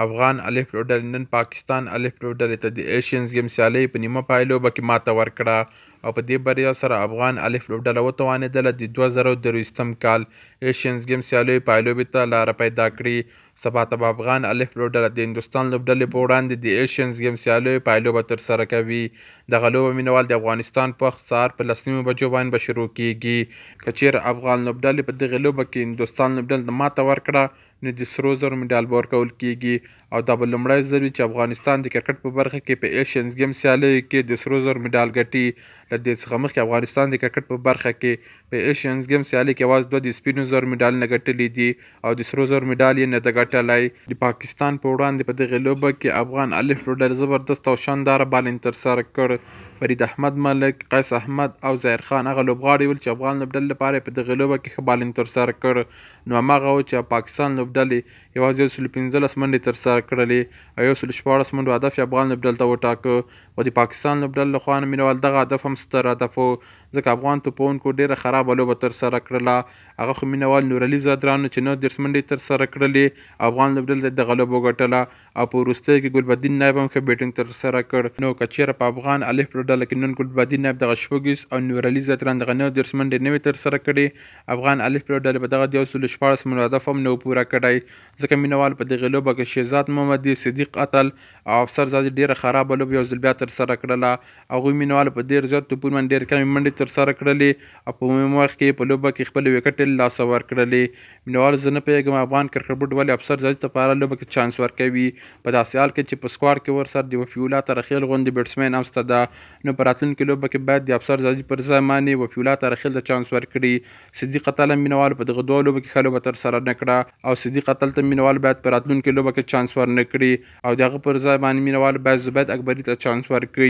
افغان الف لوبډلې نن پاکستان الف لوبډلې ته د ایشینز ګیم سیالۍ په نیمه پایلوبه کې ماته ورکړه او په دې بریا سره افغان الف لوبډله وتوانېدله د 2023م کال ایشینز ګیم سیالیو پایلوبې ته لاره پیدا کړي. سبا ته به افغان الف لوبډله د هندوستان لوبډلې په وړاندې د ایشینز ګیم سیالیو پایلوبه ترسره کوي. دغه لوبه مینوال د افغانستان په وخت سهار په 10 بجو باندې به شروع کیږي. که چیرې افغان لوبډلې په دغې لوبه کې هندوستان لوبډلې ته ماته ورکړه نو د سرو زرو مډال به ورکول کیږي او دا به لومړی ځل وي چې افغانستان د کرکټ په برخه کې په ایشینز ګیم سیالیو کې د سرو زرو مډال ګټي. له دې څخه مخکې افغانستان د کرکټ په برخه کې په ایشینز ګیم سیالۍ کې یوازې 2 د سپینو زرو مډالونه ګټلي دي او د سرو زرو مډال یې نه ده ګټلی. د پاکستان په وړاندې په دغې لوبه کې افغان الف لوبډلې زبردست او شانداره بالنګ ترسره کړ. فرید احمد ملک، قیس احمد او ظاهر خان هغه لوبغاړي ول چې افغان لوبډلې لپاره په دغې لوبه کې ښه بالنګ ترسره کړ. نو هماغه و چې پاکستان لوبډلې یوازې 115 منډې ترسره کړلې او 114 منډو هدف یې افغان لوبډلې ته وټاکه. خو د پاکستان لوبډلې لخوا نه مینوال دغه هدف هم ستر هدف و ځکه افغان توپونکو ډېره خرابه لوبه ترسره کړله. هغه خو مینوال نورعلي زادرانو چې 19 منډې ترسره کړلې افغان لوبډلې ته دغه لوبه وګټله او په وروستیو کې ګلبدین نایب هم ښه بیټینګ ترسره کړ. نو که چیرې په افغان الف لوبډله کې نن ګلبدین نایب دغه شپږ او نورعلي زادران دغه 19 منډې نه وې ترسره کړې افغان الف لوبډلې به دغه د 114 منډو هدف هم نه و پوره کړی. ځکه مینوال په دغې لوبه کې شهزاد محمدي، صدیق اتل او افسر زادي ډېره خرابه لوبه یو ځل بیا ترسره کړله. هغوی مینوال په ډېر زیات توپونو باندې ډېرې کمې منډې ترسره کړلې او په عمومي وخت کې په لوبه کې خپلې وکټې له لاسه ورکړلې. مینوال زه نه پوهېږم افغان کرکټ بورډ ولې افسر زادي ته په هره لوبه کې چانس ورکوي په داسې حال کې چې په سکواډ کې ورسره د وفیولا ترخیل غوندې بیټسمین هم شته ده. نو په راتلونکې لوبه کې باید د افسر زادي پر ځای مانې وفیولا ترخیل ته چانس ورکړي. صدیق اتل هم مینوال په دغه دوه لوبو کې ښه لوبه ترسره نه کړه او صدیق اتل ته مینوال باید په راتلونکې لوبه کې چانس ورنه کړي او د هغه پر ځای باندې مینوال باید زبید اکبري ته چانس ورکړي.